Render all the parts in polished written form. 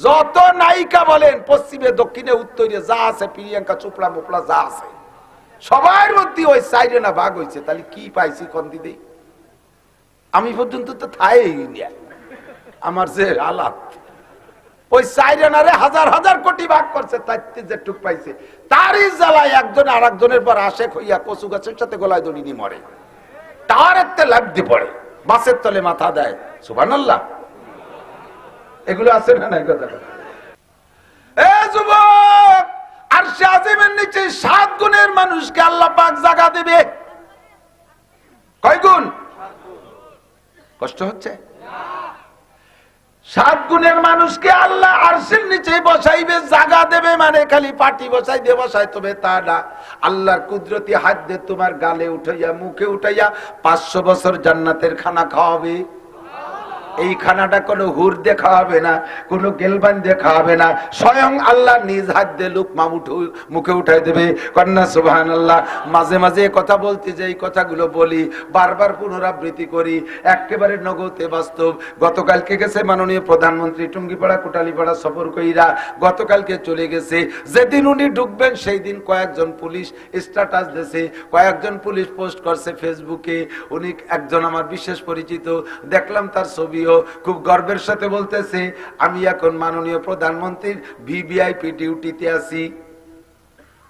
যত নায়িকা বলেন পশ্চিমে দক্ষিণে উত্তরে যা আছে, প্রিয়াঙ্কা চোপড়া মোপড়া যা আছে, সবার মধ্যে ওই সাইডে না ভাগ হয়েছে। তাহলে কি পাইছি কোন দিদি? আমি পর্যন্ত তো থাই আমার যে হালাত, ওই সাইরেনারে হাজার হাজার কোটি ভাগ করছে, তাইতে যেটুক পাইছে তারই জ্বালায় একজন আর একজনের পর আশেক হইয়া কচু গাছের সাথে গলায় দড়ি নিয়ে মরে, তার একটা লাভ দিয়ে পড়ে, বাসের তলে মাথা দেয়। সুবহানাল্লাহ। এগুলো আছে না নাই কথা? এ যুবক, আরশে আজিমের নিচে 7 গুণের মানুষকে আল্লাহ পাক জায়গা দেবে। কয় গুণ? কষ্ট হচ্ছে? 7 গুণের মানুষকে আল্লাহ আরশের নিচে বসাইবে, জায়গা দেবে। মানে খালি পাটি বসাই দিয়ে বসাই তবে তা না, আল্লাহর কুদরতি হাত দিয়ে তোমার গালে উঠাইয়া মুখে উঠাইয়া 500 বছর জান্নাতের খানা খাওয়াবে। এই খানাটা কোনো হুর দিয়ে খাওয়াবে না, কোনো গেলবান দিয়ে খাওয়াবে না, স্বয়ং আল্লাহ নিজ হাত দিয়ে লুকমা মুখে উঠাই দেবে। কন্যা সুবহানাল্লাহ। মাঝে মাঝে কথা বলতে যে এই কথাগুলো বলি, বারবার পুনরাবৃত্তি করি, একেবারে নগদে বাস্তব। গতকালকে গেছে মাননীয় প্রধানমন্ত্রী টুঙ্গিপাড়া কোটালীপাড়া সফর কইরা, গতকালকে চলে গেছে। যেদিন উনি ঢুকবেন সেই দিন কয়েকজন পুলিশ স্ট্যাটাস দিয়েছে, কয়েকজন পুলিশ পোস্ট করছে ফেসবুকে। উনি একজন আমার বিশেষ পরিচিত, দেখলাম তার ছবি, খুব গর্বের সাথে বলতেছে আমি এখন মাননীয় প্রধানমন্ত্রীর ভিভিআইপি ডিউটিতে আছি।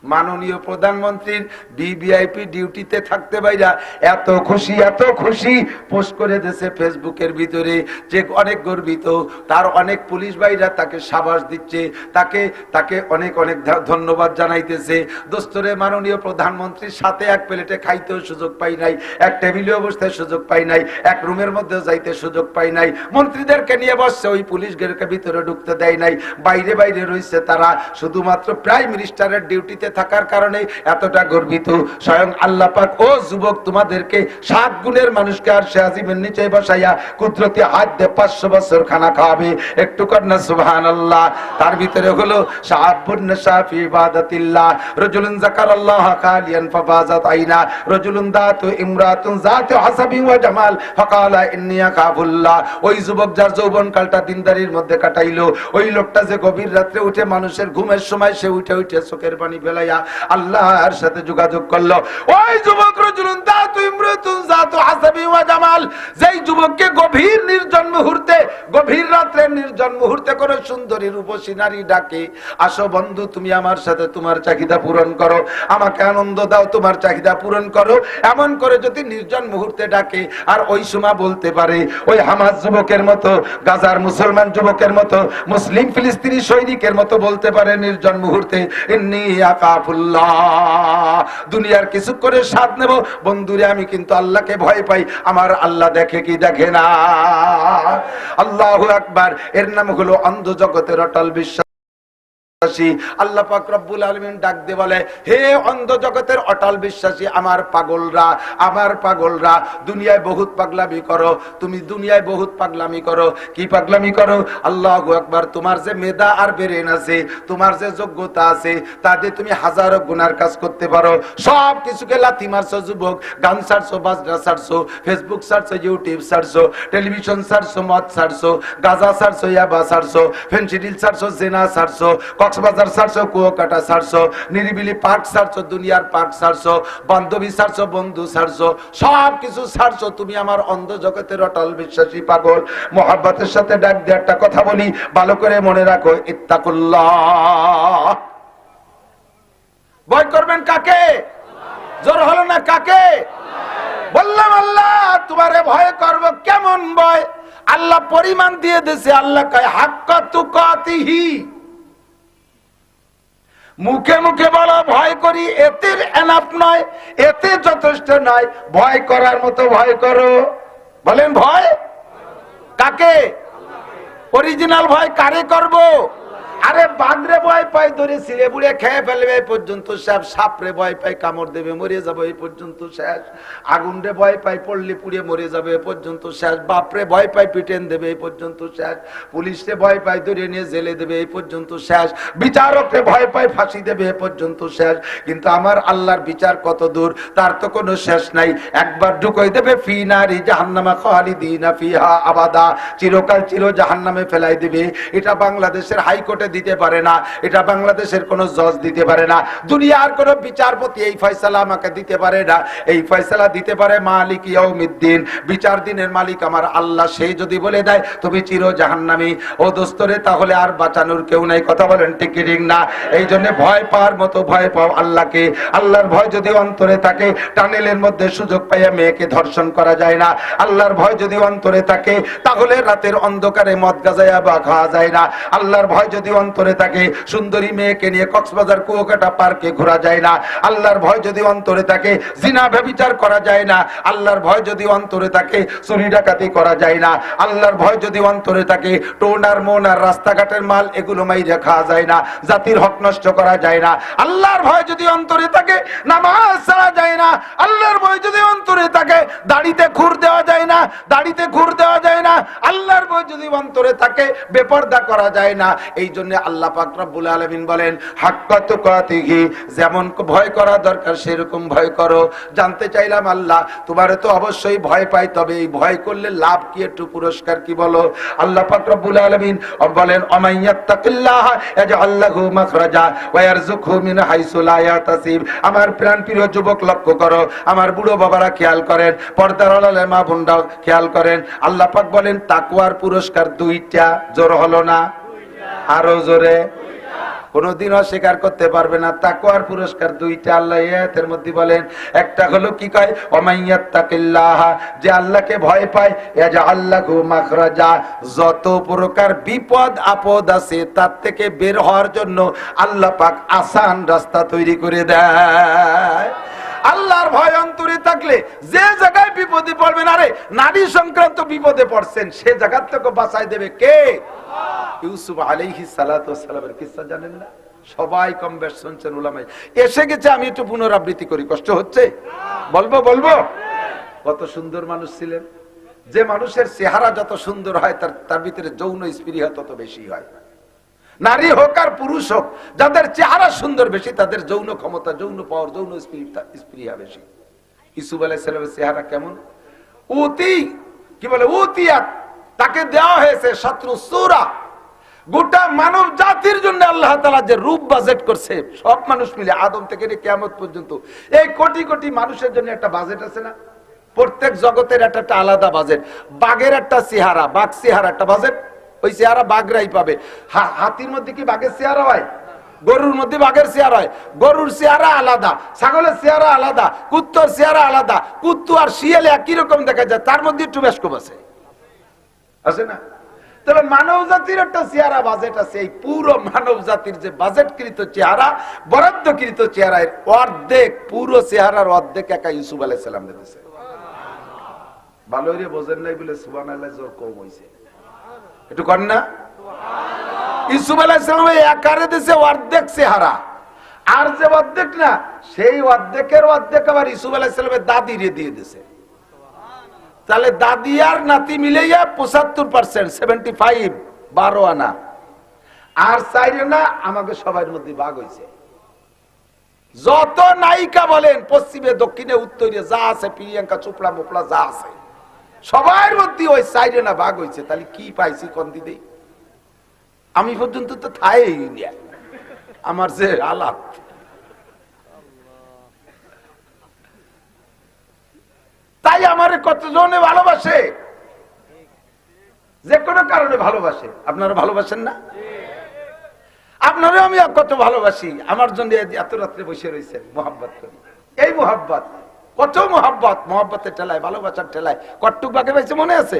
মাননীয় প্রধানমন্ত্রীর ভিভিআইপি ডিউটিতে থাকতে বাইরা এত খুশি পোস্ট করে দিয়েছে ফেসবুকের ভিতরে যে অনেক গর্বিত। তার অনেক পুলিশ ভাইরা তাকে সাবাস দিচ্ছে, তাকে অনেক অনেক ধন্যবাদ জানাইতেছে। দোস্তরে মাননীয় প্রধানমন্ত্রীর সাথে এক প্লেটে খাইতেও সুযোগ পাই নাই, এক টেবিলেও বসতে সুযোগ পাই নাই, এক রুমের মধ্যে যাইতে সুযোগ পাই নাই। মন্ত্রীদেরকে নিয়ে বসছে, ওই পুলিশদেরকে ভিতরে ঢুকতে দেয় নাই, বাইরে রয়েছে তারা। শুধুমাত্র প্রাইম মিনিস্টারের ডিউটিতে থাকার কারণে এতটা গর্বিত। স্বয়ং আল্লাহ পাক ও যুবক তোমাদেরকে 7 গুণের মানুষকে আরশে আজিমের নিচে বসাইয়া কুদরতি হাত দিয়ে 500 বছর খানা খাওয়াবে। একটু কন্যা সুবহানাল্লাহ। তার ভিতরে হলো শাআবুন নাশা ফি ইবাদাতিল্লাহ, রাজুলুন যাকারাল্লাহ কালিয়ান ফাফাজাত আইনা, রাজুলুন দাতু ইমরাতুন যাতু হাসাবি ওয়া জামাল ফাকালা ইন্নী আখাফুল্লাহ। ওই যুবক যার যৌবনকালটা দিনদারির মধ্যে কাটাইলো, ওই লোকটা যে গভীর রাতে উঠে মানুষের ঘুমের সময় সে উঠে চোখের পানি ফেলাইয়া আল্লাহর সাথে যোগাযোগ করলো, ওই যুবক রাজুলুন দাতু ইমরাতুন যাতু হাসাবি ওয়া জামাল। যেই যুবককে গভীর নির্জন মুহূর্তে, গভীর রাতে নির্জন মুহূর্তে করে সুন্দরী রূপসী নারী ডাকে, আসো বন্ধু তুমি আমার সাথে তোমার চাহিদা পূরণ করো, আমাকে আনন্দ দাও, তোমার চাহিদা পূরণ করো, এমন করে যদি নির্জন মুহূর্তে ডাকে, আর ওই সময় বলতে পারে ওই হামাস যুবকের মতো, গাজার মুসলমান যুবকের মতো, মুসলিম ফিলিস্তিনি সৈনিকের মতো বলতে পারে নির্জন মুহূর্তে ইন্নী আখাফুল্লাহ, দুনিয়ার কিছু করে স্বাদ নেব বন্ধুরে, আমি কিন্তু আল্লাহকে ভয় পাই, আমার আল্লাহ দেখে কি দেখে না। আল্লাহু আকবার। এর নাম হলো অন্ধ জগতের অটল বিশ্বাস। আল্লাহ পাক রব্বুল আলামিন ডাক দিয়ে বলে, হে অন্ধ জগতের অটল বিশ্বাসী আমার পাগলরা, দুনিয়ায় বহুত পাগলামি করো, তুমি দুনিয়ায় বহুত পাগলামি করো। কি পাগলামি করো? আল্লাহু আকবার। তোমার যে মেধা আর ব্রেন আছে, তোমার যে যোগ্যতা আছে, তাতে তুমি হাজারো গুনার কাজ করতে পারো। সব কিছুকে লাথি মারছো যুবক, গান ছাড়ছো, বাজনা ছাড়ছো, ফেসবুক ছাড়ছো, ইউটিউব ছাড়ছো, টেলিভিশন ছাড়ছো, মদ ছাড়ছো, গাঁজা ছাড়ছো, ইয়াবা ছাড়ছো, ফেনসিডিল ছাড়ছো, জেনা ছাড়ছো, কক্সবাজার ছাড়ছো, কুয়াকাটা ছাড়ছো, নিরিবিলি পার্ক ছাড়ছো, দুনিয়ার পার্ক ছাড়ছো, বান্ধবী ছাড়ছো, বন্ধু ছাড়ছো, সব কিছু ছাড়ছো। তুমি আমার অন্ধ জগতের অটল বিশ্বাসী পাগল। মোহাব্বতের সাথে ডাক দিয়ে একটা কথা বলি, ভালো করে মনে রাখো, ইত্তাকুল্লাহ। ভয় করবেন কাকে? জোর হলো না কাকে? বললাম আল্লাহ তোমারে ভয় করব। কেমন ভয়? আল্লাহ পরিমাণ দিয়ে দিয়েছে। আল্লাহ কয় হাক্কা তুকাতিহি, মুখে মুখে বলা ভয় করি, এতে এনাফ নয়, এতে যথেষ্ট নয়, ভয় করার মতো ভয় করো। বলেন ভয় কাকে? অরিজিনাল ভয় কারে করব? আরে বাঘরে ভয় পাই ধরে ছিঁড়ে বুড়ে খেয়ে ফেলবে এই পর্যন্ত শেষ, সাপরে ভয় পাই কামড় দেবে মরে যাবে এই পর্যন্ত শেষ, আগুনরে ভয় পাই পড়লে পুড়ে মরে যাবে এই পর্যন্ত শেষ, বাপরে ভয় পাই পিটেন দেবে এই পর্যন্ত শেষ, পুলিশে ভয় পাই ধরে নিয়ে জেলে দেবে এই পর্যন্ত শেষ, বিচারকরে ভয় পাই ফাঁসি দেবে এই পর্যন্ত শেষ। কিন্তু আমার আল্লাহর বিচার কত দূর, তার তো কোনো শেষ নাই। একবার ঢুকাই দেবে ফি নারি জাহান্নামা খালিদিনা ফিহা আবাদা, চিরকাল চির জাহান্নামে ফেলাই দিবে। এটা বাংলাদেশের হাইকোর্টে দিতে পারে না, এটা বাংলাদেশের কোন জজ দিতে পারে না, দুনিয়ার কোন বিচারপতি এই ফয়সালা আমাকে দিতে পারে না। এই ফয়সালা দিতে পারে মালিক ইয়াউমিদ্দিন, বিচার দিনের মালিক আমার আল্লাহ। সেই যদি বলে দেয় তুমি চির জাহান্নামী, ও দোস্তরে, তাহলে আর বাঁচানোর কেউ নাই। কথা বলেন ঠিক কি ঠিক না? এই জন্য ভয় পাওয়ার মতো ভয় পাও আল্লাহকে। আল্লাহর ভয় যদি অন্তরে থাকে, টানেলের মধ্যে সুযোগ পাইয়া মেয়েকে ধর্ষণ করা যায় না। আল্লাহর ভয় যদি অন্তরে থাকে, তাহলে রাতের অন্ধকারে মদ গাজায়া বা খাওয়া যায় না। আল্লাহর ভয় যদি অন্তরে থাকে, সুন্দরী মেয়েকে নিয়ে কক্সবাজার কুয়াকাটা পার্কে ঘোরা যায় না। আল্লাহর ভয় যদি অন্তরে থাকে, জিনা ব্যভিচার করা যায় না। আল্লাহর ভয় যদি অন্তরে থাকে, চুরি ডাকাতি করা যায় না। আল্লাহর ভয় যদি অন্তরে থাকে, টোনার মোনার রাস্তাঘাটের মাল এগুলো মাইরা খাওয়া যায় না, জাতির হক নষ্ট করা যায় না। আল্লাহর ভয় যদি অন্তরে থাকে, নামাজ ছাড়া যায় না। আল্লাহর ভয় যদি অন্তরে থাকে, দাড়িতে খুর দেওয়া যায় না, দাড়িতে খুর দেওয়া যায় না। আল্লাহর ভয় যদি অন্তরে থাকে, বেপরদা করা যায় না। এই জন্য আল্লাহ পাক রব্বুল আলামিন বলেন হাক্কা তুকাতিহি, যেমন ভয় করা দরকার সেরকম ভয় করো। জানতে চাইলাম আল্লাহ তোমারে তো অবশ্যই ভয় পাই, তবে এই ভয় করলে লাভ কি, একটু পুরস্কার কি বলো? আল্লাহ পাক রব্বুল আলামিন বলেন অমাইয়াত্তাকিল্লাহ ইয়াজআল লাহু মাখরাজা ওয়া ইয়ারযুকহু মিন হাইসু লা ইয়াহতাসিব। আমার প্রাণপ্রিয় যুবক লক্ষ্য করো, আমার বুড়ো বাবারা খেয়াল করেন, পর্দার আড়ালের মা বোনরা খেয়াল করেন। আল্লাহ পাক বলেন তাকওয়ার পুরস্কার দুইটা। জোর হলো না? আরো জোরে। কোনদিন অস্বীকার করতে পারবে না, তাকওয়ার পুরস্কার দুইটা। আল্লাহ আয়াতের মধ্যে বলেন, একটা হলো কি কয় ওয়ামাইয়াত্তাকিল্লাহ, যে আল্লাহকে ভয় পায়, ইয়াজআল লাহু মাখরাজা, যত প্রকার বিপদ আপদ আছে তার থেকে বের হওয়ার জন্য আল্লাহ পাক আসান রাস্তা তৈরি করে দেয়। আল্লাহর ভয় অন্তরে থাকলে যে জায়গায় বিপদে পড়বেন, আরে নারী সংক্রান্ত বিপদে পড়ছেন, সে জায়গা থেকে বাঁচাই দেবে কে? ইউসুফ আলাইহিস সালাতু ওয়াস সালামের কিসসা জানেন না? সবাই কম বেশ শুনছেন, উলামায়ে এসে গেছে। আমি একটু পুনরাবৃত্তি করি, কষ্ট হচ্ছে? বলবো কত সুন্দর মানুষ ছিলেন। যে মানুষের চেহারা যত সুন্দর হয়, তার ভিতরে যৌন স্পৃহা তত বেশি হয়। নারী হোক আর পুরুষ হোক, যাদের চেহারা সুন্দর বেশি, তাদের যৌন ক্ষমতা, যৌন পাওয়ার, যৌন স্পৃহা বেশি। ইউসুফ আলাইহিস সালামের চেহারা কেমন? উতিয়াত, তাকে দেওয়া হয়েছে শত্রু সূরা। গোটা মানব জাতির জন্য আল্লাহ তাআলা যে রূপ বাজেট করছে, সব মানুষ মিলে আদম থেকে কিয়ামত পর্যন্ত এই কোটি কোটি মানুষের জন্য একটা বাজেট আছে না? প্রত্যেক জগতের একটা আলাদা বাজেট। বাঘের একটা চেহারা, বাঘ চেহারা একটা বাজেট, ওই চেহারা বাঘরাই পাবে। হাতির মধ্যে কি বাঘের চেহারা হয়? গরুর মধ্যে বাঘের চেহারা হয়, গরুর চেহারা আলাদা, ছাগলের চেহারা আলাদা, কুত্তর চেহারা আলাদা। কুত্তু আর শিয়ালে একই রকম দেখা যায়, তার মধ্যে একটু বেশকম আছে না? তবে মানব জাতির একটা চেহারা বাজেট আছে। এই পুরো মানব জাতির যে বাজেটকৃত চেহারা, বরাদ্দকৃত চেহারার অর্ধেক, পুরো চেহারার অর্ধেক একা ইউসুফ আলাইহিস সালাম দিয়েছে। ভালো করে বোঝেন নাই বলে সুবহানাল্লাহ জোর কম হইছে, একটু কর না। ইউসুফ আলাইহিস সালাম একারে দিয়েছে অর্ধেক চেহারা, আর যে অর্ধেক না, সেই অর্ধেকের অর্ধেক আবার ইউসুফ আলাইহিস সালামের দাদিরে দিয়ে দিয়েছে। তাহলে দাদি আর নাতি মিলেইয়া 75%, 75, 12 আনা। আর 4 আনা আমাকে সবার মধ্যে ভাগ হয়েছে। যত নায়িকা বলেন, পশ্চিমে দক্ষিণে উত্তরে যা আছে, প্রিয়াঙ্কা চোপড়া মোপড়া যা আছে, সবার মধ্যে ওই 4 আনা ভাগ হয়েছে। তাহলে কি পাইছি কোন দিদি? আমি পর্যন্ত তো থাই আমার যে আলাপ। তাই আমার কতজনে ভালোবাসে, যে কোনো কারণে ভালোবাসে। আপনারা ভালোবাসেন না? আপনারা আমি কত ভালোবাসি, আমার জন্য এত রাত্রে বসে রয়েছে মোহাব্বত করি। এই মোহাব্বত, কত মোহাব্বত, মোহাব্বতের ঠেলায়, ভালোবাসার ঠেলায় কটটুক ভাগে পাইছে মনে আছে?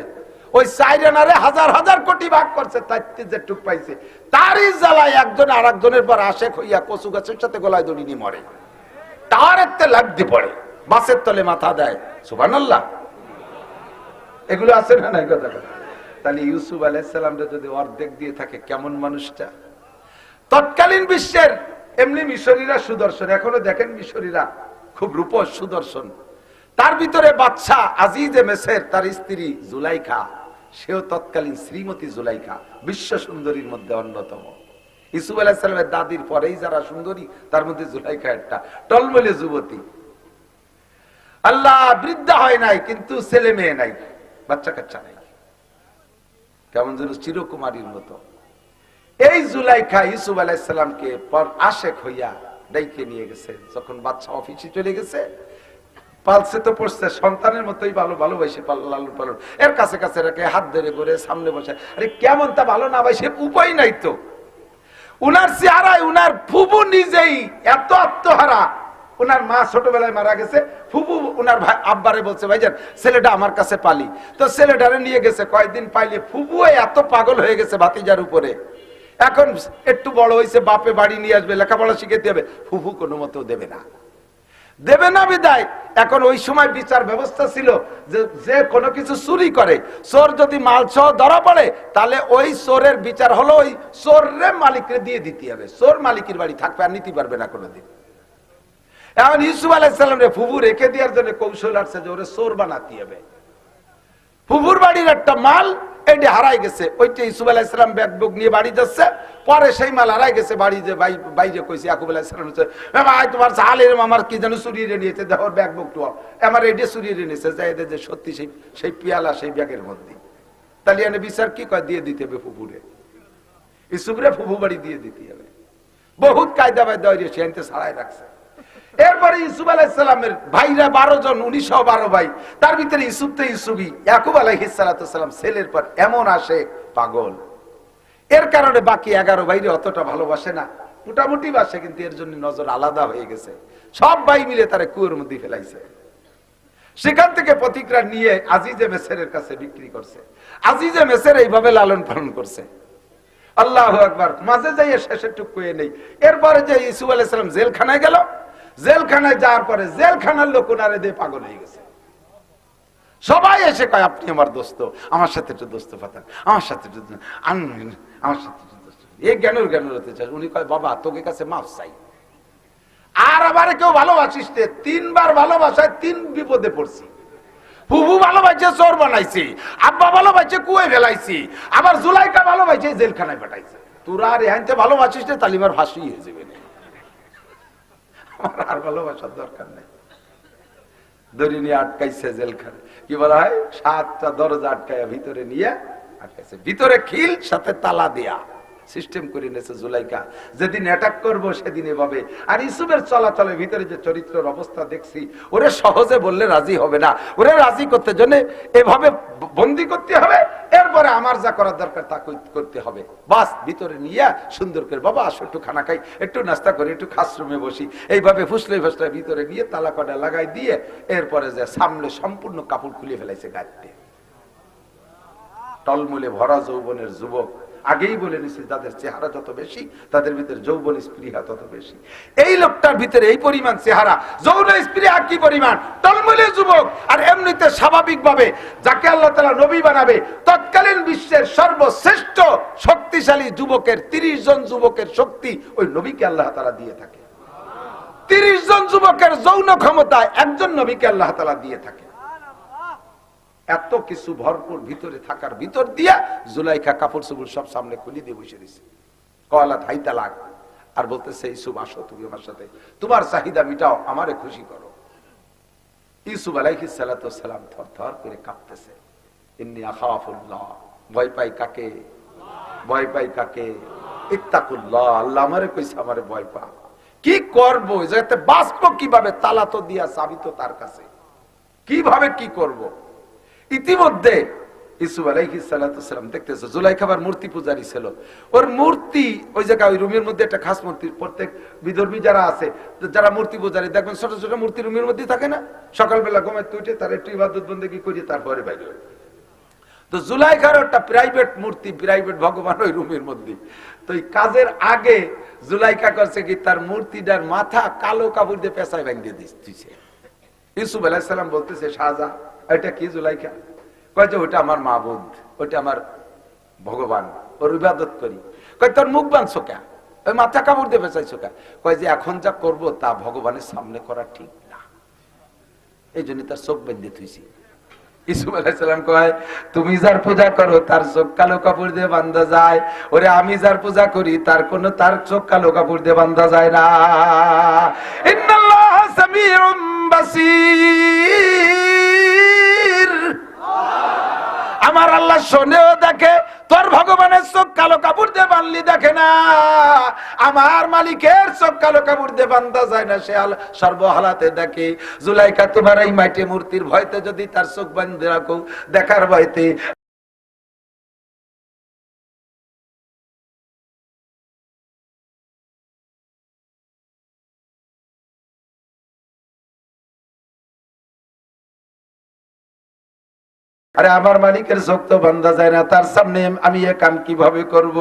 ওই 4 আনারে হাজার হাজার কোটি ভাগ করছে, তাই যেটুক পাইছে তারই জ্বালায় একজন আর একজনের পর আশেক হইয়া কচু গাছের সাথে গলায় দড়ি নিয়ে মরে, তার একটা লাগতে পড়ে, বাসের তলে মাথা দেয়। সুবহানাল্লাহ। এগুলো আছে না? কথা। তাহলে ইউসুফ আলাইহিস সালামটা যদি অর্ধেক দিয়ে থাকে, কেমন মানুষটা? তৎকালীন বিশ্বের এমনি মিশরীরা সুদর্শন, এখনো দেখেন মিশরীরা খুব রূপস সুদর্শন। তার ভিতরে বাদশা আজিজে মেসের তার স্ত্রী জুলাইখা, সেও তৎকালীন শ্রীমতী জুলাইখা, বিশ্ব সুন্দরীর মধ্যে অন্যতম। ইউসুফ আলাইহিস সালামের দাদির পরেই যারা সুন্দরী তার মধ্যে জুলাইখা একটা, টলমলে যুবতী। আল্লাহ বৃদ্ধা হয় নাই, কিন্তু ছেলে মেয়ে নাই, বাচ্চা কাচ্চা নাই, কেমন যেন চিরকুমারীর মতো। এই জুলাইখা ইউসুফ আলাইহিস সালামকে পর আশেক হইয়া ডাইকে নিয়ে গেছে। যখন বাচ্চা অফিসে চলে গেছে, পালসে তো পড়ছে, সন্তানের মতোই ভালোবাসে লালন পালন, এর কাছে কাছে রেখে হাত ধরে করে সামনে বসে। আরে কেমন তা ভালো না ভাই, সে উপায় নাই তো। উনার চেহারায় উনার ফুবু নিজেই এত আত্মহারা। উনার মা ছোটবেলায় মারা গেছে, ফুবু উনার ভাই আব্বারে বলছে, ভাইজান ছেলেটা আমার কাছে পালি। তো ছেলেটারে নিয়ে গেছে, কয়েকদিন পাইলে ফুবু এত পাগল হয়ে গেছে ভাতিজার উপরে। এখন একটু বড় হয়েছে, বাপে বাড়ি নিয়ে আসবে, লেখাপড়া শিখেতে হবে, ফুফু কোনো মতেও দেবে না বিদায়। এখন ওই সময় বিচার ব্যবস্থা ছিল যে কোনো কিছু চুরি করে, চোর যদি মাল সহ ধরা পড়ে, তাহলে ওই চোরের বিচার হলো ওই চোরের মালিককে দিয়ে দিতে হবে। চোর মালিকের বাড়ি থাকবে, আর নিতে পারবে না কোনোদিন। এখন ইউসুফ আলাইহিস সালাম রে ফুফু রেখে দেওয়ার জন্য কৌশল আসছে যে ওরে চোর বানাতে হবে। ফুফুর বাড়ির একটা মাল এইটা হারাই গেছে, ওইটা ইউসুফ আলাইহিস সালাম ব্যাগ বুক নিয়ে বাড়ি যাচ্ছে, পরে সেই মাল হারাই গেছে। বাড়ি যে বাইরে কইছে ইয়াকুব আলাইহিস সালাম, ভাই তোমার সালের আমার কি যেন চুরিয়ে নিয়েছে, দেখো ব্যাগ বুক তো আমার এইটা চুরিয়ে নিয়েছে, যাই যে সত্যি সেই পিয়ালা সেই ব্যাগের মধ্যে। তাহলে এনে বিচার কি কয়, দিয়ে দিতে হবে ফুফুরে, ইউসুফরে ফুফু বাড়ি দিয়ে দিতে হবে। বহুত কায়দা বায়দা হইরে সে আনতে ছাড়াই রাখছে। এরপরে ইউসুফ আলাইহিস সালামের ভাইরা 12 জন, 1912 ভাই, তার ভিতরে ইউসুফ তো ইউসুফই। ইয়াকুব আলাইহিস সালাম ছেলের পর এমন আসে পাগল, এর কারণে বাকি 11 ভাইরে অতটা ভালোবাসে না, মোটামুটি বাসে, কিন্তু এর জন্য নজর আলাদা হয়ে গেছে। সব ভাই মিলে তারা কুয়োর মধ্যে ফেলাইছে। সেখান থেকে প্রতিক্রিয়া নিয়ে আজিজে মেসেরের কাছে বিক্রি করছে। আজিজে মেসের এইভাবে লালন পালন করছে। আল্লাহু আকবার। মাঝে যাইয়ে শেষের টুকু নেই। এরপরে যে ইউসুফ আলাইহিস সালাম জেলখানায় গেল, জেলখানায় যাওয়ার পরে জেলখানার লোক ওনারে দিয়ে পাগল হয়ে গেছে। সবাই এসে কয়, আপনি আমার দোস্ত, আমার সাথে একটু দোস্ত পাতেন, আমার সাথে একটু এই জ্ঞান হতে চাই। উনি কয়, বাবা তোকে কাছে মাফ চাই। আর আবার কেউ ভালোবাসিস, 3 বার ভালোবাসায় 3 বিপদে পড়ছি। ফুফু ভালোবাসে চোর বানাইছি, আব্বা ভালোবাসে কুয়ে ফেলাইছি, আবার জুলাইখা ভালোবাসে জেলখানায় পাঠাইছে। তোরা আর এহানতে ভালোবাসিস, তালিমার ফাঁসি হয়ে যাবে, আমার আর ভালোবাসার দরকার নেই। দড়ি নিয়ে আটকাইছে জেলখানে, কি বলা হয়, 7টা দরজা আটকাইয়া ভিতরে নিয়ে আটকাইছে, ভিতরে খিল সাথে তালা দেয়া সিস্টেম করে নিয়েছে জুলাইখা। যেদিন অ্যাটাক করবো সেদিন এভাবে। আর ইউসুফের চলাচলের ভিতরে যে চরিত্রের অবস্থা দেখছি, ওরে সহজে বললে রাজি হবে না, ওরে রাজি করতে জন্য এভাবে বন্দি করতে হবে, এরপরে আমার যা করার দরকার তা করতে হবে। বাস ভিতরে নিয়ে সুন্দর করে, বাবা আসো একটু খানা খাই, একটু নাস্তা করি, একটু খাসরুমে বসি, এইভাবে ফুসলে ফুসলে ভিতরে নিয়ে তালা কটা লাগাই দিয়ে এরপরে যে সামনে সম্পূর্ণ কাপড় খুলে ফেলাইছে গাড়িতে। টলমলে ভরা যৌবনের যুবক, আগেই বলে নিছি, যাদের চেহারা যত বেশি তাদের ভিতরে যৌবন স্পৃহা তত বেশি। এই লোকটার ভিতরে এই পরিমাণ চেহারা, যৌন স্পৃহা কি পরিমাণ, টলমলে যুবক। আর এমনিতে স্বাভাবিকভাবে যাকে আল্লাহ তাআলা নবী বানাবে, তৎকালীন বিশ্বের সর্বশ্রেষ্ঠ শক্তিশালী যুবকের 30 জন যুবকের শক্তি ওই নবীকে আল্লাহ তাআলা দিয়ে থাকে। 30 জন যুবকের যৌন ক্ষমতা একজন নবীকে আল্লাহ তাআলা দিয়ে থাকে। এত কিছু ভরপুর ভিতরে থাকার ভিতর দিয়া জুলাইখা কাপড় চোপড় সব সামনে খুলে দিয়ে বসে দিছে। কলা ধাই তালাক, আর বলতেছে, ইউসুফ আসো তুমি আমার সাথে, তোমার চাহিদা মিটাও, আমারে খুশি করো। ইউসুফ আলাইহিস সালাতু ওয়াস সালাম থরথর করে কাঁপতেছে। ইন্নী আখাফুল্লাহ, ভয় পাই কাকে, ভয় পাই কাকে, ইত্তাকুল্লাহ, আল্লাহ আমারে কইছে আমারে ভয় পা। কি করব, যাতে বাঁচবো কিভাবে, তালা তো দিয়া চাবি তো তার কাছে, কিভাবে কি করব। ইতিমধ্যে ইউসুফ আলাইহিস সালাতু ওয়াস সালাম দেখতেছে জুলাইখা আবার মূর্তি পূজারী ছিল। ওর মূর্তি ওই জায়গায় ওই রুমের মধ্যে একটা খাস মূর্তি, প্রত্যেক বিধর্মী যারা আছে, যারা মূর্তি পূজারী দেখবেন ছোট ছোট মূর্তি রুমের মধ্যে থাকে না, সকালবেলা ঘুমাতে উঠে তার একটু ইবাদত বন্দেগী করে তারপরে বাইরে হয়। তো জুলাইখার একটা প্রাইভেট মূর্তি, প্রাইভেট ভগবান ওই রুমের মধ্যে। তো এই কাজের আগে জুলাইখা করছে কি, তার মূর্তিটার মাথা কালো কাপড় দিয়ে পেঁচায় ভাঙিয়ে দিচ্ছে। ইউসুফ আলাইহিস সালাম বলতেছে, শাহজাহান এটা কি? জুলাইখা কয় যে ওটা আমার মাবুদ, ওটা আমার ভগবান, ওর ইবাদত করি। কয় তোর মুখ বাঁধছো কেন? ওই মাথা কাপড় দিয়ে পেঁচাইছো কে? কয় যে এখন যা করব তা ভগবানের সামনে করা ঠিক না, এই জন্য তার চোখ বেঁধে থুইছি। ইসুফ আলাইহিস সালাম কয় তুমি যার পূজা করো তার চোখ কালো কাপড় দিয়ে বাঁধা যায়, ওরে আমি যার পূজা করি তার চোখ কালো কাপড় দিয়ে বাঁধা যায় না। ইন্নাল্লাহা সামিউম বাসীর, আমার আল্লাহ শোনেও দেখে, তোর ভগবানের চোখ কালো কাপড় দিয়ে বানলি দেখে না, আমার মালিকের চোখ কালো কাপড় দিয়ে বান্ধা যায় না, সে সর্বহালাতে দেখে। জুলাইখা তোমার এই মাটি মূর্তির ভয়তে যদি তার চোখ বান্ধে রাখো, দেখার ভয়তে, আরে আমার মালিকের চোখ তো বান্ধা যায় না, তার সামনে আমি এ কাম কিভাবে করব?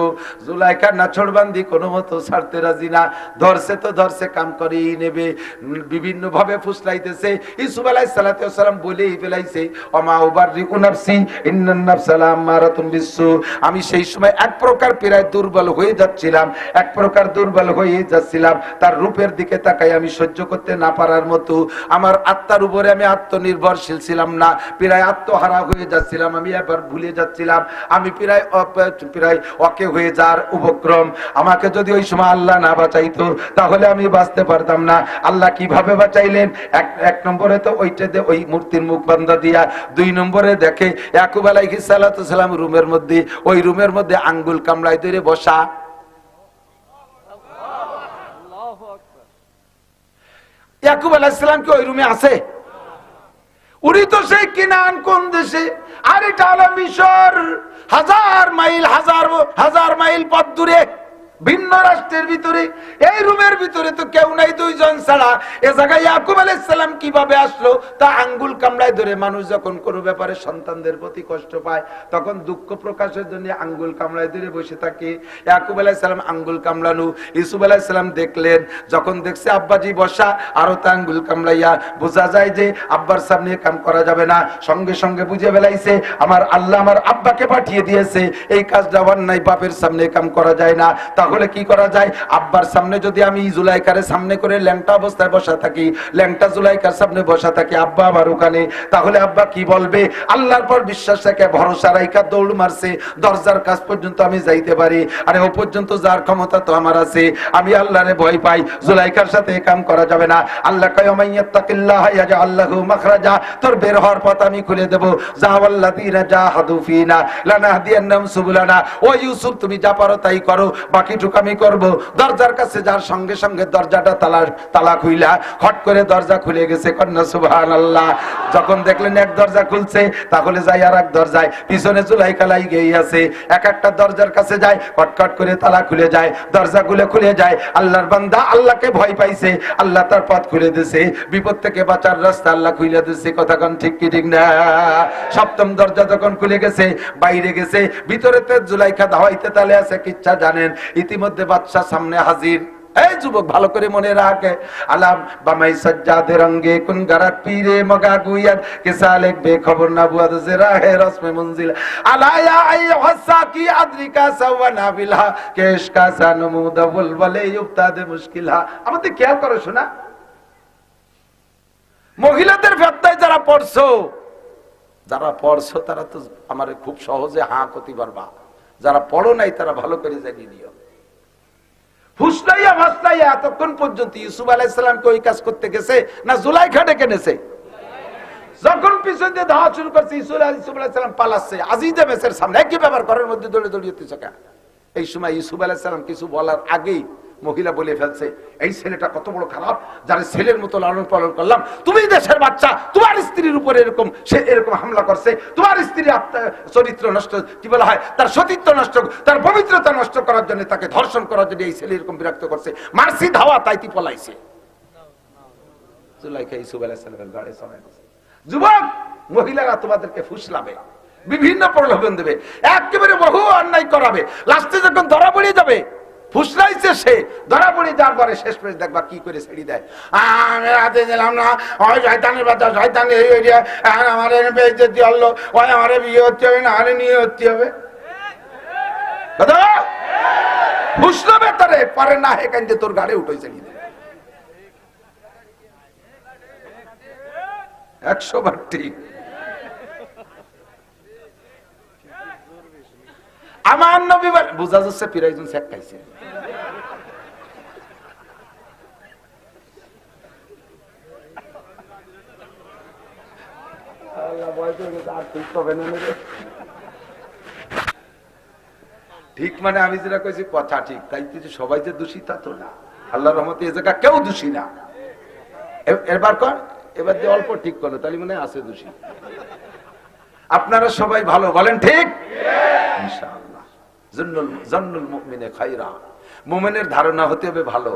জুলাইখা নাছড়বান্দি কোনো মতো ছাড়তে রাজি না, ধরছে তো ধরছে, কাম করেই নেবে, বিভিন্ন ভাবে ফুসলাইতেছে। ইউসুফ আলাইহিস সালাম বলেই ফেলাইছে ওমা উবাররিউ নাফসি ইন্নান নাফসা লাআমারাতুন বিসসু। আমি সেই সময় এক প্রকার প্রায় দুর্বল হয়ে যাচ্ছিলাম, এক প্রকার দুর্বল হয়ে যাচ্ছিলাম, তার রূপের দিকে তাকাই আমি সহ্য করতে না পারার মতো, আমার আত্মার উপরে আমি আত্মনির্ভরশীল ছিলাম না, প্রায় আত্মহারা হয়ে যাচ্ছিলাম, আমি এবার ভুলে যাচ্ছিলাম, আমি প্রায় ওকে হয়ে যাওয়ার উপক্রম। আমাকে যদি ওই সময় আল্লাহ না বাঁচাইতো তাহলে আমি বাঁচতে পারতাম না। আল্লাহ কিভাবে বাঁচাইলেন? এক নম্বরে তো ওই মূর্তির মুখ বান্ধা দিয়া, 2 নম্বরে দেখে ইয়াকুব আলাইহিস সালাম রুমের মধ্যে, ওই রুমের মধ্যে আঙ্গুল কামড়ায় ধরে বসা। ইয়াকুব আলাইহিস সালাম কি ওই রুমে আছে? উনি তো সেই কিনান কোন দেশে, আর এটা হলো মিশর, হাজার মাইল পথ দূরে, ভিন্ন রাষ্ট্রের ভিতরে। এই রুমের ভিতরে তো কেউ নাই, 2 জন ছাড়া। এ জায়গায় ইয়াকুব আলাইহিস সালাম কিভাবে আসলো? তা আঙ্গুল কামড়ায় ধরে। মানুষ যখন কোনো ব্যাপারে সন্তানদের প্রতি কষ্ট পায় তখন দুঃখ প্রকাশের জন্য আঙ্গুল কামড়ায় ধরে বসে থাকে। ইয়াকুব আলাইহিস সালাম আঙ্গুল কামড়ানো, ইউসুফ আলাইহিস সালাম দেখলেন, যখন দেখছে আব্বাজি বসা, আরো তা আঙ্গুল কামড়াইয়া, বোঝা যায় যে আব্বার সামনে কাম করা যাবে না। সঙ্গে সঙ্গে বুঝে ফেলাইছে আমার আল্লাহ আমার আব্বাকে পাঠিয়ে দিয়েছে, এই কাজটা অন্যায়, বাপের সামনে কাম করা যায় না। তাহলে কি করা যায়? আব্বার সামনে যদি আমি জুলাইখার সামনে করে ল্যাংটা অবস্থায় বসা থাকি, ল্যাংটা জুলাইখার সামনে বসা থাকি, আব্বা আমার ওখানে, তাহলে আব্বা কি বলবে? আল্লাহর পর বিশ্বাস রেখে ভরসা রাইখা দৌড় মারছে, দরজার কাছ পর্যন্ত আমি যাইতে পারি, আরে ও পর্যন্ত যার ক্ষমতা তো আমার আছে। আমি আল্লাহরে ভয় পাই, জুলাইখার সাথে কাম করা যাবে না। আল্লাহ কয় মাইয়াত্তাকিল্লাহ ইয়াজআল লাহু মাখরাজা, তোর বের হওয়ার পথ আমি খুলে দেব। যাওয়াল্লাযিনা জাহাদু ফিনা লানাহদিয়ান্নাহুম সুবুলানা। ও ইউসুফ, তুমি যা পারো তাই করো, বাকি আমি করব। দরজার কাছে যার সঙ্গে সঙ্গে দরজাটা তালা খুইলা খট করে দরজা খুলে গেছে। কন্যা সুবহানাল্লাহ। যখন দেখলেন এক দরজা খুলছে, তাহলে যাই আর এক দরজায়, পিছনে জুলাইখা লাগিয়েই আছে, এক একটা দরজার কাছে যায়, খটখট করে তালা খুলে যায়, দরজা খুলে যায়। আল্লাহর বান্দা আল্লাহকে ভয় পাইছে, আল্লাহ তার পথ খুলে দিয়েছে, বিপদ থেকে বাঁচার রাস্তা আল্লাহ খুলে দিয়েছে। কথা কোন ঠিক কি ঠিক না? 7ম দরজা যখন খুলে গেছে, বাইরে গেছে, ভিতরেতে জুলাইখা ধাওয়াইতে তালে আছে। কিচ্ছা জানেন, ইতিমধ্যে বাদশা সামনে হাজির। এই যুবক ভালো করে মনে রাখে, আলাম বামাই সাজ্জাদে রঙ্গে কোন গারাত পীরে মগা গুয়াদ কেসালেক বেখবর না বুয়াদ জেরা হে রসমে মঞ্জিল আলায়া আই হসা কি আদ্রিকা সাওয়ানা বিলহা কেশ কা সানমুদ বুলবুলে ইফতাদে মুশকিলহা। আমাদের খেয়াল করো শোনা, মহিলাদের ফেতনায় যারা পড়ছো তারা তো আমার খুব সহজে হাঁ করতে পারবা, যারা পড়ো নাই তারা ভালো করে জানিয়ে নিও। ফুসলাইয়া ভাসলাইয়া এতক্ষণ পর্যন্ত ইউসুফ আলাইহিস সালামকে ওই কাজ করতে গেছে না জুলাইখা ডেকে নেছে? যখন পিছন দিয়ে ধাওয়া শুরু করছে, ইউসুফ আলাইহিস সালাম পালাচ্ছে আজিজে মেসের সামনে। একই ব্যাপার, ঘরের মধ্যে দৌড়িয়েছে। এই সময় ইউসুফ আলাইহিস সালাম কিছু বলার আগেই মহিলা বলে ফেলছে, এই ছেলেটা কত বড় খারাপ, যারা ছেলের মতো লালন পালন করলাম, তুমি দেশের বাচ্চা, তোমার স্ত্রীর উপরে সে এরকম হামলা করছে, তোমার স্ত্রীর চরিত্র নষ্ট, কি বলা হয়, তার সতীত্ব নষ্ট, তার পবিত্রতা নষ্ট করার জন্য, তাকে ধর্ষণ করার জন্য এই ছেলে এরকম বিরক্ত করছে, মারছি ধাওয়া তাইতি পলাইছে। জুলাইখা ইউসুফ আলাইহিস সালামের গাড়ি চড়াই দিয়েছে। যুবক, মহিলারা তোমাদেরকে ফুসলাবে, বিভিন্ন প্রলোভন দেবে, একেবারে বহু অন্যায় করাবে, লাস্টে যখন ধরা পড়ে যাবে, ফুসলাইছে সে, ধরা পড়ে যাওয়ার পরে শেষ পেয়ে দেখবা কি করে ছেড়ে দেয়। আমি রাতে দিলাম না, ওই শয়তানের বাচ্চা, শয়তানের এরিয়া, আমার বেইজ্জতি হলো, ওই আমার বিয়ে হচ্ছে হবে না, আরে নিয়ে হচ্ছে হবে। হুসলো বেতরে পরে না হে কান্দে তোর গাড়ি উঠেছে 100 বার ঠিক। আমার নবী বুঝা যাচ্ছে পিরাইজন শেখ খাইছে। ঠিক মানে আমি যেটা কইছি কথা ঠিক, তাই সবাই যে দোষী তা তো না। আল্লাহর রহমতে এই জায়গা কেউ দোষী না। এবার কর, এবার যে অল্প ঠিক করলো তাহলে মনে আছে দোষী। আপনারা সবাই ভালো বলেন ঠিক ইনশাআল্লাহ। জন্নুল মুমিনে খায়রা, মুমিনের ধারণা হতে হবে ভালো।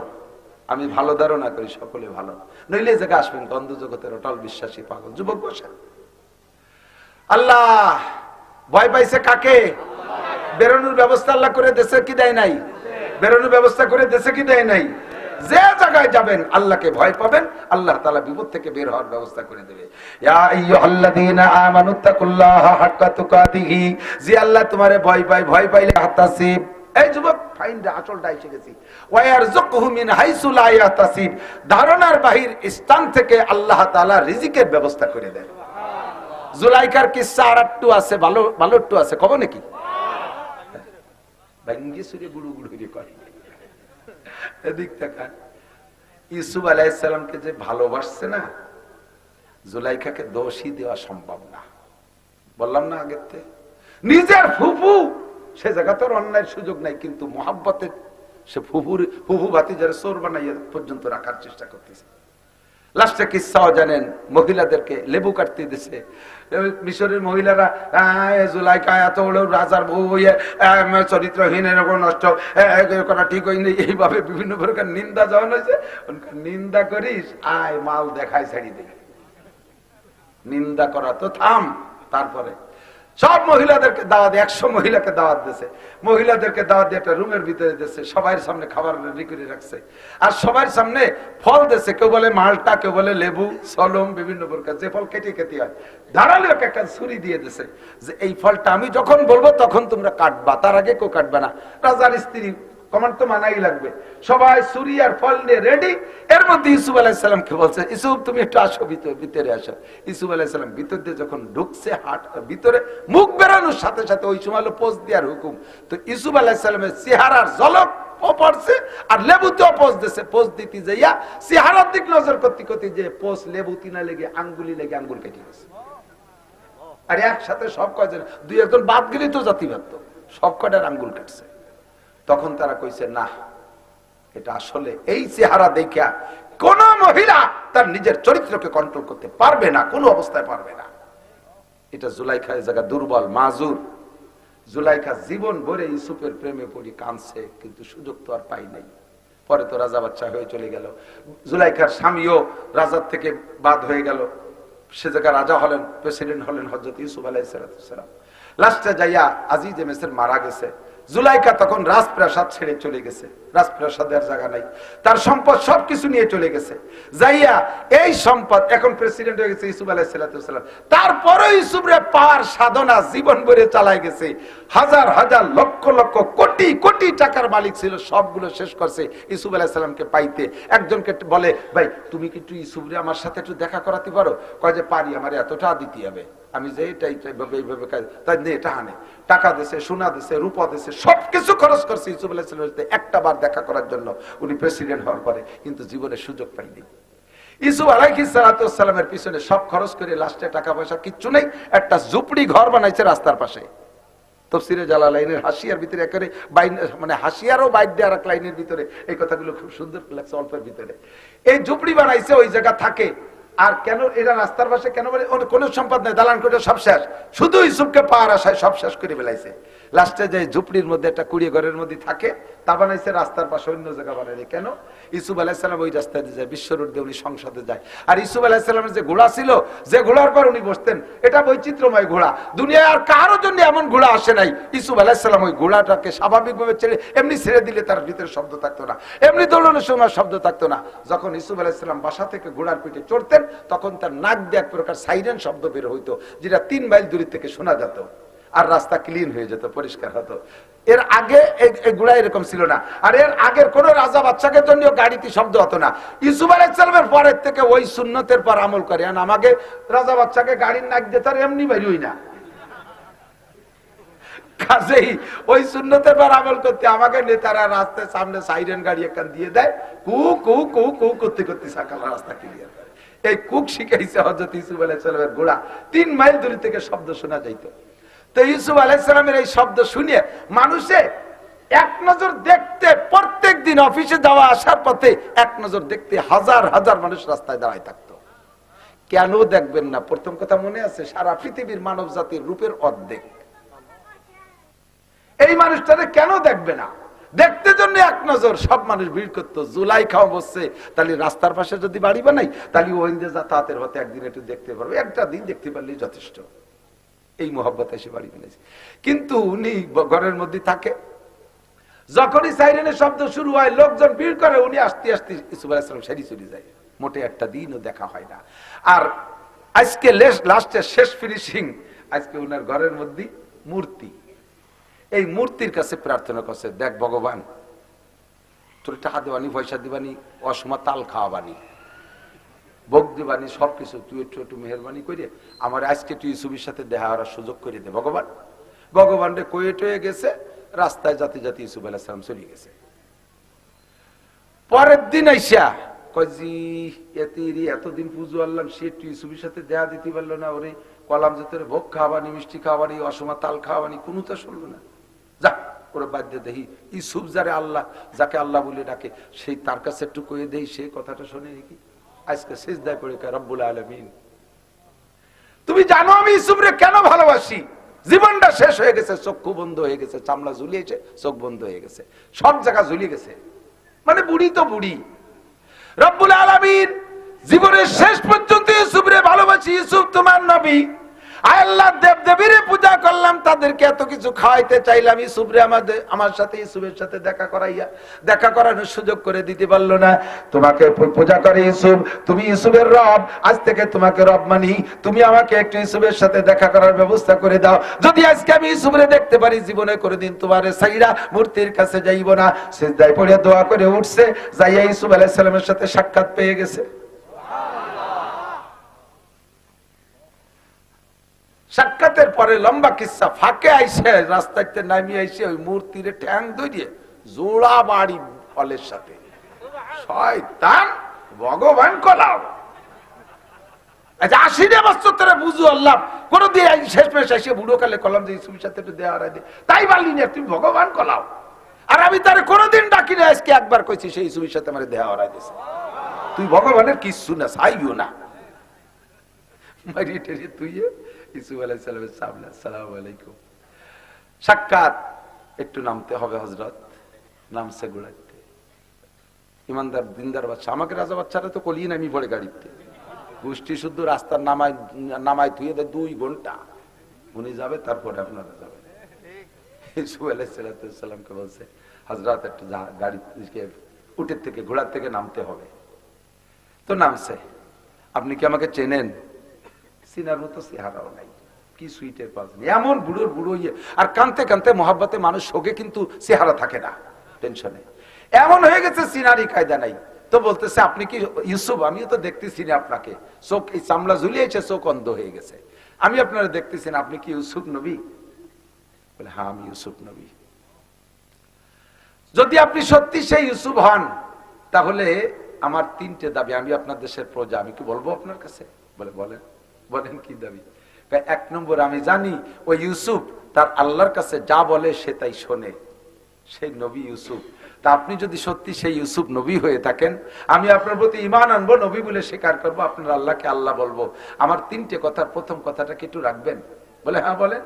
আমি ভালো ধারণা করি সকলে ভালো, নইলে এই জায়গা আসবেন গন্ধ জগতের অটল বিশ্বাসী পাগল যুবক বসেন। আল্লাহ ভয় পাইছে কাকে? বেরোনোর ব্যবস্থা আল্লাহ করে দেশে কি দেয় নাই? বেরোনোর ব্যবস্থা করে দেশে কি দেয় নাই? যে জায়গায় যাবেন আল্লাহকে ভয় পাবেন, আল্লাহ তাআলা বিপদ থেকে বের হওয়ার ব্যবস্থা করে দেবে। ইয়া আইয়ুহাল্লাযীনা আমানুত্তাকুল্লাহা হাক্কা তুকাতিহি, যে আল্লাহ তোমারে ভয় পায়, ভয় পাইলে হাতাসিব। এই যুবক ফাইন্ডা আচলটা এসে গেছি। ওয়ায়ারযুকহু মিন হাইসু লা ইয়াহতাসিব, ধারণার বাহির স্থান থেকে আল্লাহ তাআলা রিজিকের ব্যবস্থা করে দেন। জুলাইখার কিসসা আর একটু আছে, ভালো ভালো একটু আছে, কব নাকি? ভাঙ্গি সুরে গুড়ু গুড়ু করে এদিক থেকে ইউসুফ আলাইহিস সালামকে যে ভালোবাসছে না, জুলাইখাকে দোষই দেওয়া সম্ভব না। বললাম না আগের থেকে, নিজের ফুফু সে জায়গা তোর অন্যায়ের সুযোগ নাই, কিন্তু মহাব্বতে সে ফুফু ভাতিজার চোর বানাইয়া পর্যন্ত রাখার চেষ্টা করতেছে। লাস্টে কিসসাও জানেন, মহিলাদেরকে লেবু কাটতে দিছে। মিশরের মহিলারা জুলাইখা এত বড় রাজার বউ হয়ে চরিত্রহীন, এরকম নষ্ট করা ঠিক হয়নি, এইভাবে বিভিন্ন প্রকার নিন্দা যখন হয়েছে, নিন্দা করিস আয় মাল দেখায় ছাড়ি দে, নিন্দা করা তো থাম। তারপরে সব মহিলাদেরকে দাওয়াত, 100 মহিলাকে দাওয়াত দিয়েছে। মহিলাদেরকে দাওয়াত দিয়ে একটা রুমের ভিতরে দিয়েছে, সবার সামনে খাবার রেডি করে রাখছে, আর সবার সামনে ফল দিয়েছে। কেউ বলে মালটা, কেউ বলে লেবু, সলম, বিভিন্ন প্রকার যে ফল কেটে কেটে হয়। ধারালো একটা ছুরি দিয়ে দিয়েছে যে এই ফলটা আমি যখন বলবো তখন তোমরা কাটবা, তার আগে কেউ কাটবে না। রাজার স্ত্রী কমান্ড তো মানাই লাগবে। সবাই ছুরি আর ফল নিয়ে রেডি। এর মধ্যে ইউসুফ আলাইহিস সালামকে বলছে, ইউসুফ তুমি একটু আসো, ভিতরে আসো। ইউসুফ আলাইহিস সালাম ভিতর দিয়ে যখন ঢুকছে, হাট ভিতরে মুখ বেরানোর সাথে সাথে ওই সময় হলো পোজ দেওয়ার হুকুম। তো ইউসুফ আলাইহিস সালামের চেহারার ঝলক পড়ছে, আর লেবুতেও পোজ দিছে। পোজ দিতে যাইয়া চেহারার দিক নজর করতে করতে যে পোজ লেবু তিনা লেগে আঙ্গুলি লেগে আঙ্গুল কেটে গেছে। আর একসাথে সব কয়জন, 2-1 বাদ গেলে তো জাতি বাদ, সব কয়টার আঙ্গুল কাটছে। তখন তারা কইছে না, এটা আসলে এই চেহারা দেখা কোন মহিলা তার নিজের চরিত্রকে কন্ট্রোল করতে পারবে না, কোন অবস্থায় পারবে না। এটা জুলাইখা এই জায়গা দুর্বল, মাজুর। জুলাইখা জীবন ভরে ইউসুফের প্রেমে পড়ি কাঁদছে, কিন্তু সুযোগ তো আর পাই নাই। পরে তো রাজা বাচ্চা হয়ে চলে গেল। জুলাইখার স্বামীও রাজার থেকে বাদ হয়ে গেল। সে জায়গা রাজা হলেন, প্রেসিডেন্ট হলেন হযরত ইউসুফ আলাইহিস সালাম। লাস্টে যাইয়া আজিজ মিসর মারা গেছে। জুলাইখা তখন রাজপ্রাসাদ ছেড়ে চলে গেছে, রাজপ্রাসাদের জায়গা নাই, তার সম্পদ সবকিছু নিয়ে চলে গেছে। যাইয়া এই সম্পদ, এখন প্রেসিডেন্ট হয়ে গেছে ইউসুফ আলাইহিস সালাম। তারপরে ইউসুফরে পাওয়ার সাধনা জীবন ভরে চালাই গেছে। হাজার হাজার লক্ষ লক্ষ কোটি কোটি টাকার মালিক ছিল, সবগুলো শেষ করছে ইউসুফ আলাইহিস সালামকে পাইতে। একজনকে বলে, ভাই তুমি কি একটু ইউসুফরে আমার সাথে একটু দেখা করাতে পারো? কয় যে পারি, আমার এতটা দিতে হবে। আমি যে এটা আনে, টাকা দিছে, সোনা দিছে, রূপা দিছে, সবকিছু খরচ করছে ইউসুফ আলাইহিস সালামের সাথে একটা বার দেখা করার জন্য। উনি প্রেসিডেন্ট হওয়ার পরে কিন্তু জীবনে সুযোগ পাইনি। ইউসুফ আলাইহিস সালামের পিছনে সব খরচ করে লাস্টে টাকা পয়সা কিচ্ছু নেই, একটা ঝুপড়ি ঘর বানাইছে রাস্তার পাশে। তফসিরে জালালাইনের হাসিয়ার ভিতরে একেবারে মানে হাসিয়ারও বাইর দেওয়ার এক লাইনের ভিতরে এই কথাগুলো খুব সুন্দর লাগছে অল্পের ভিতরে। এই ঝুপড়ি বানাইছে, ওই জায়গা থাকে। আর কেন এরা রাস্তার পাশে কেন বলে? কোন সম্পদ নেই, দালান করে সব শেষ, শুধু ইউসুফকে পাওয়ার আশায় সব শেষ করে ফেলাইছে। লাস্টে যে ঝুপড়ির মধ্যে একটা কুড়িয়ে ঘরের মধ্যে থাকে, তা বানাইছে রাস্তার পাশে, অন্য জায়গা বানাইনি। কেন? ইউসুফ আলাইহিস সালাম ওই রাস্তায় যায়, বিশ্ব রোড দিয়ে উনি সংসদে যায়। আর ইউসুফ আলাইহিস সালামের যে ঘোড়া ছিল, যে ঘোড়ার পর উনি বসতেন, এটা বৈচিত্র্যময় ঘোড়া, দুনিয়ায় আর কারোর জন্য এমন ঘোড়া আসে নাই। ইউসুফ আলাইহিস সালাম ওই ঘোড়াটাকে স্বাভাবিকভাবে ছেড়ে, এমনি ছেড়ে দিলে তার ভিতরে শব্দ থাকতো না, এমনি দৌড়ানোর সময় শব্দ থাকতো না। যখন ইউসুফ আলাইহিস সালাম বাসা থেকে ঘোড়ার পিঠে চড়তেন, তখন তার নাক দিয়ে এক প্রকার সাইরেন শব্দ বের হইতো, যেটা 3 মাইল দূর থেকে শোনা যেত। আর রাস্তা ক্লিন হয়ে যেত, পরিষ্কার হতো। এর আগে এগুলা এরকম ছিল না। আর এর আগের কোন রাজা বাচ্চাকে জন্য গাড়িতে শব্দ হতো না। ইউসুফ আলাইহিস সালামের পরের থেকে ওই সুন্নতের পর আমল করে। আর আমাকে রাজা বাচ্চাকে গাড়ির নাক দিয়ে তার এমনি বেরোই না, কাজেই ওই সুন্নতের পর আমল করতে আমাকে নেতারা রাস্তার সামনে সাইরেন গাড়ি একখান দিয়ে দেয়, কু কু কু কু করতে করতে সকাল রাস্তা ক্লিয়ার করে। এই কুক শিখাইছে হযরত ইউসুফ আলাইহিস সালামের ঘোড়া। 3 মাইল দূরে থেকে শব্দ শোনা যাইত। তো ইউসুফ আলাইহিস সালামের এই শব্দ শুনে মানুষে এক নজর দেখতে, প্রত্যেক দিন অফিসে যাওয়া আসার পথে এক নজর দেখতে হাজার হাজার মানুষ রাস্তায় দাঁড়ায় থাকতো। কেন দেখবেন না? প্রথম কথা মনে আছে, সারা পৃথিবীর মানব জাতির রূপের অর্ধেক। এই মানুষটারে কেন দেখবে না? দেখতে জন্য এক নজর সব মানুষ ভিড় করতো। জুলাই খাওয়া বসছে, তাহলে রাস্তার পাশে যদি বাড়ি বানাই তাহলে ওই যাতায়াতের হতে একদিন একটু দেখতে পারবো, একটা দিন দেখতে পারলেই যথেষ্ট। এই মোহব্বত এসে বাড়ি বানাইছে। কিন্তু উনি ঘরের মধ্যে থাকে, যখনই সাইরেনের শব্দ শুরু হয় লোকজন ভিড় করে, উনি আস্তে আস্তে ইউসুফ আলাইহিস সালাম সেরি চলে যায়। মোটে একটা দিনও দেখা হয় না। আর আজকে লাস্টের শেষ ফিনিশিং, আজকে উনার ঘরের মধ্যে মূর্তি। এই মূর্তির কাছে প্রার্থনা করছে, দেখ ভগবান, তোর টাকা দিবানি, পয়সা দিবানি, অসময় তাল খাওয়াবানি, ভোগ দিবানি, সবকিছু তুই একটু মেহরবানি করে আমার আজকে তুই ইউসুফের সাথে দেখা করার সুযোগ করে দে ভগবান। ভগবান রে কয়ে টয়ে গেছে, রাস্তায় জাতি জাতি ইউসুফ আলাইহিস সালাম চলে গেছে। পরের দিন আইসা কজি এতদিন পুজো আনলাম, সে তুই ইউসুফের সাথে দেখা দিতে পারলো না, ওরে কলাম যে তোর ভোগ খাওয়াবানি, মিষ্টি খাওয়াবানি, অসময় তাল খাওয়াবানি, কোনো তো শুনলো না। যা করে বাদ দিয়ে দেখি ইউসুফ যারে আল্লাহ, যাকে আল্লাহ বলে ডাকে, সেই তার কাছে একটু কয়ে দেই, সেই কথাটা শুনে নাকি আজকে সিজদায় পড়ে কয়, রব্বুল আলামিন, তুমি জানো আমি ইউসুফরে কেন ভালোবাসি। জীবনটা শেষ হয়ে গেছে, চক্ষু বন্ধ হয়ে গেছে, চামড়া ঝুলিয়েছে, চোখ বন্ধ হয়ে গেছে, সব জায়গা ঝুলিয়ে গেছে, মানে বুড়ি তো বুড়ি। রব্বুল আলামিন জীবনের শেষ পর্যন্ত ইউসুফরে ভালোবাসি, ইউসুফ তোমার নবী। আল্লাহ দেব দেবীরে পূজা করলাম, তাদেরকে এত কিছু খাওয়াইতে চাইলাম, ইউসুফরে আমার সাথে ইউসুফের সাথে দেখা করানোর সুযোগ করে দিতে পারলো না। তোমাকে পূজা করে ইউসুফ, তুমি ইউসুফের রব, আজ থেকে তোমাকে রব মানি, তুমি আমাকে একটু ইউসুফের সাথে দেখা করার ব্যবস্থা করে দাও। যদি আজকে আমি ইউসুফরে দেখতে পারি, জীবনে করে দিন তোমারে সাইরা মূর্তির কাছে যাইব না। সিজদায় পড়ে দোয়া করে উঠছে, যাইয়া ইউসুফ আলাইহিস সালামের সাথে সাক্ষাৎ পেয়ে গেছে। সাক্ষাতের পরে লম্বা কিসসা, ফাঁকে আইসে রাস্তাতে নামিয়ে আইসে ওই মূর্তির ঠ্যাং ধরিয়ে জোড়া বাড়ি ফলের সাথে, শয়তান ভগবান কলাও। আচ্ছা 80 বছর ধরে বুঝু আল্লাহ, কোনদিন শেষ মেশ এসে বুড়ো কালে কলম দিয়ে ইউসুফের সাথে একটু দেওয়া দে, তাই পারলি না, তুমি ভগবান কলাও। আর আমি তার কোনোদিন ডাকি না, আজকে একবার কইছি সেই ইউসুফের সাথে আমার দেওয়া হারাই দিছে। তুই ভগবানের কিচ্ছু না, চাইও না। মারিয়ে টেরিয়ে তুই ইউসুফ আলাইহিস সালামের সামনে, আসসালামু আলাইকুম, সাক্ষাৎ, একটু নামতে হবে হযরত। নামছে ঘোড়াতে, ইমানদার দিনদার বাচ্চা, আমাকে রাজা বাচ্চারা তো কলিয়ে নামি পড়ে গাড়িতে, গোষ্ঠী শুদ্ধ রাস্তার নামায় ধুয়ে দেয় 2 ঘন্টা, উনি যাবে তারপরে আপনারা যাবেন। ইউসুফ আলাইহিস সালামকে বলছে, হযরত একটু গাড়ি উটের থেকে ঘোড়ার থেকে নামতে হবে। তো নামছে, আপনি কি আমাকে চেনেন? সিনার মতো চেহারাও নাই, কি সুইটের পাশ, এমন বুড়োর বুড়ো ইয়ে, আর কানতে কানতে মহাব্বতে মানুষ শোকে, কিন্তু চেহারা থাকে না, টেনশনে এমন হয়ে গেছে, সিনারি কায়দা নাই। তো বলতেছে, আপনি কি ইউসুফ? আমিও তো দেখতেছি না আপনাকে, চোখ এই চামড়া ঝুলিয়েছে, চোখ অন্ধ হয়ে গেছে, আমি আপনারা দেখতেছি না, আপনি কি ইউসুফ নবী? বলে, হ্যাঁ আমি ইউসুফ নবী। যদি আপনি সত্যি সেই ইউসুফ হন, তাহলে আমার 3টে দাবি, আমি আপনার দেশের প্রজা, আমি কি বলবো আপনার কাছে? বলে, বলেন কি দাবি? 1 নম্বর, আমি জানি ওই ইউসুফ তার আল্লাহর কাছে যা বলে সে তাই শোনে, সেই নবী ইউসুফ। তা আপনি যদি সত্যি সেই ইউসুফ নবী হয়ে থাকেন, আমি আপনার প্রতি ঈমান আনবো, নবী বলে স্বীকার করবো, আপনার আল্লাহকে আল্লাহ বলবো। আমার 3টে কথার প্রথম কথাটা কি একটু রাখবেন? বলে, হ্যাঁ বলেন।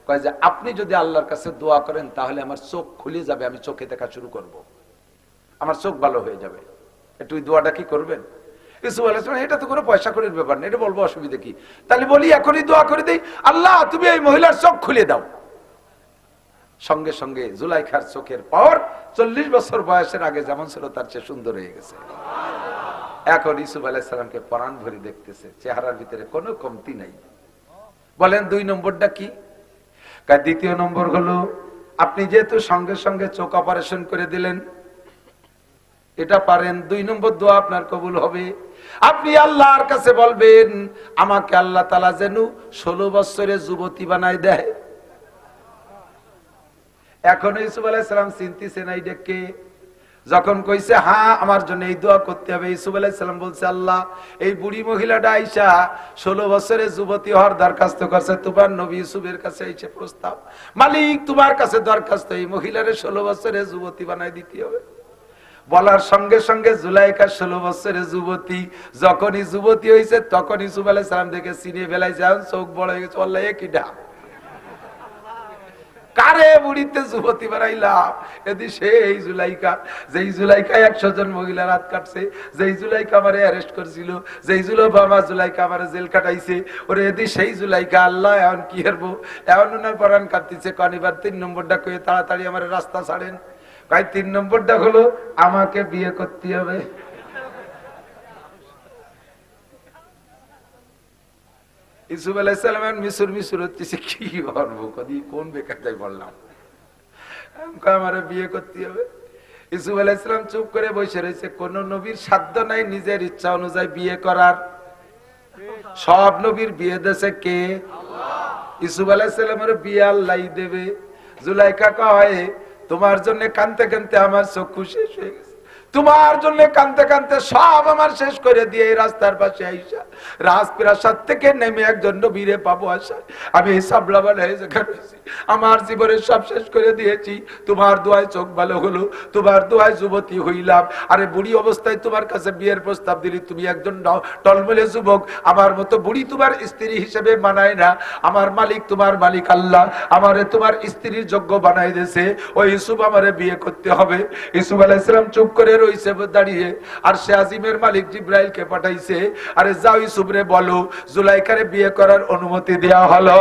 কয় যে, আপনি যদি আল্লাহর কাছে দোয়া করেন, তাহলে আমার চোখ খুলে যাবে, আমি চোখে দেখা শুরু করব, আমার চোখ ভালো হয়ে যাবে। একটু ওই দোয়াটা কি করবেন? ইউসুফ আলাইহিস সালাম, এটা তো কোনো পয়সা করির ব্যাপার না, এটা বলবো, অসুবিধা কি? তাহলে বলি এখনই দোয়া করে দেই, আল্লাহ তুমি এই মহিলার চোখ খুলে দাও। সঙ্গে সঙ্গে জুলাইখার চোখের পাওয়ার 40 বছর বয়সের আগে যেমন ছিল তার চেয়ে সুন্দর হয়ে গেছে। এখন ইউসুফ আলাইহিস সালামকে প্রাণ ভরে দেখতেছে, চেহারার ভিতরে কোনো কমতি নাই। বলেন 2 নম্বরটা কি? দ্বিতীয় নম্বর হলো, আপনি যেহেতু সঙ্গে সঙ্গে চোখ অপারেশন করে দিলেন, এটা পারেন, 2 নম্বর দোয়া আপনার কবুল হবে। আপনি আল্লাহর কাছে বলবেন, আমাকে আল্লাহ তাআলা যেন 16 বছরের যুবতী বানায় দেয়। এখন ইউসুফ আলাইহিস সালাম চিন্তিছেন এই ডেকে, যখন কইছে হ্যাঁ আমার জন্য এই দোয়া করতে হবে, ইউসুফ আলাইহিস সালাম বলছে, আল্লাহ এই বুড়ি মহিলাটা আয়েশা 16 বছরের যুবতী হওয়ার দরখাস্ত করছে, তোমার নবী ইউসুফের কাছে এসে প্রস্তাব, মালিক তোমার কাছে দরখাস্ত, এই মহিলারে 16 বছরের যুবতী বানায় দিতে হবে। বলার সঙ্গে সঙ্গে জুলাইখা 16 বছরের যুবতী, যখনই যুবতী হয়েছে তখন ইউসুফ আলাইহিস সালাম দেখে চিনে ফেলাইছে, চোখ বড় হয়ে গেছে, আল্লাহ এ কিডা, কারে বুড়িতে যুবতী বানাইলাম। এদি সেই জুলাইখা, যেই জুলাইখা 100 জন মহিলা রাত কাটছে, যেই জুলাইখা আমারে অ্যারেস্ট করছিল, যেই জুলাইখা আমারে জেল কাটাইছে, ওরে এদি সেই জুলাইখা। আল্লাহ এখন কি করবো, এখন ওনার পরাণ কাঁদতেছে, কনিবার 3 নম্বরটা কয়ে তাড়াতাড়ি আমার রাস্তা ছাড়েন। 3 নম্বরটা হলো আমাকে বিয়ে করতে হবে। ইউসুফ আলাইহিস সালাম মিশর হচ্ছে, কি করবো, কোন বেকারটাই বললাম, আমারে বিয়ে করতে হবে। ইউসুফ আলাইহিস সালাম চুপ করে বসে রয়েছে, কোন নবীর সাধ্য নাই নিজের ইচ্ছা অনুযায়ী বিয়ে করার, সব নবীর বিয়ে দেশে কে? আল্লাহ। ইউসুফ আলাইহিস সালামের বিয়ে আল্লাহই দেবে। জুলাইখা কয়, তোমার জন্য কানতে কানতে আমার চক্ষু শেষ হয়ে গেছে, তোমার জন্য কানতে কানতে সব আমার শেষ করে দিয়ে এই রাস্তার পাশে আইসা রাজপ্রাসাদ থেকে নেমে একজন নবীরে পাবো আশায় আমি সাবলা বানাই যেখানে আমার জীবনের সব শেষ করে দিয়েছি। তোমার দোয়ায় চোখ ভালো হলো, তোমার দোয়ায় যুবতী হইলাম। আরে বুড়ি অবস্থায় তোমার কাছে বিয়ের প্রস্তাব দিলি, তুমি একজন টলমলে যুবক, আমার মতো বুড়ি তোমার স্ত্রী হিসেবে মানায় না। আমার মালিক তোমার মালিক আল্লাহ আমারে তোমার স্ত্রীর যোগ্য বানাই দিয়েছে, ওই ইউসুফ আমারে বিয়ে করতে হবে। ইউসুফ আলাইহিস সালাম চুপ করে রইছে দাঁড়িয়ে, আর সে আজিমের মালিক জিব্রাইলকে পাঠাইছে, আরে যাও ইউসুফরে বলো জুলাইখারে বিয়ে করার অনুমতি দেয়া হলো।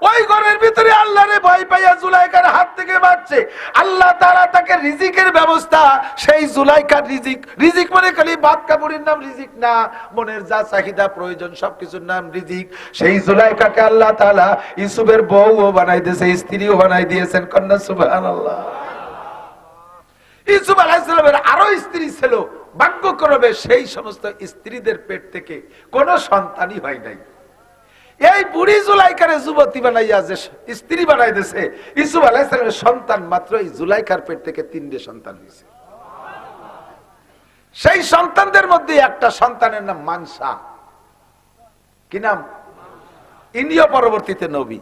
ওই ঘরের ভিতরে আল্লাহরে ভয় পাইয়া জুলাইখার হাত থেকে বাঁচছে, আল্লাহ তাআলা তাকে রিজিকের ব্যবস্থা, সেই জুলাইখার রিজিক, রিজিক মানে খালি ভাত কাপড়ের নাম রিজিক না, মনের যা চাহিদা প্রয়োজন সবকিছুর নাম রিজিক। সেই জুলাইখাকে আল্লাহ তাআলা ইউসুফের বউও বানাই দিয়েছে, স্ত্রীও বানাই দিয়েছেন, কন্যা সুবহানাল্লাহ। ইউসুফ আলাইহিস সালামের আরো স্ত্রী ছিল, ভাগ্যক্রমে সেই সমস্ত স্ত্রীদের পেট থেকে কোনো সন্তানই হয় নাই। এই বুড়ি জুলাইখারে যুবতী বানাইয়া যে স্ত্রী বানাই দিয়েছে, ইউসুফ আলাইহিস সালামের সন্তান মাত্র এই জুলাইখার পেট থেকে 3টে সন্তান হয়েছে। সেই সন্তানদের মধ্যে একটা সন্তানের নাম মানসা। কি নাম? ইন্দ্রিয় পরবর্তীতে নবী।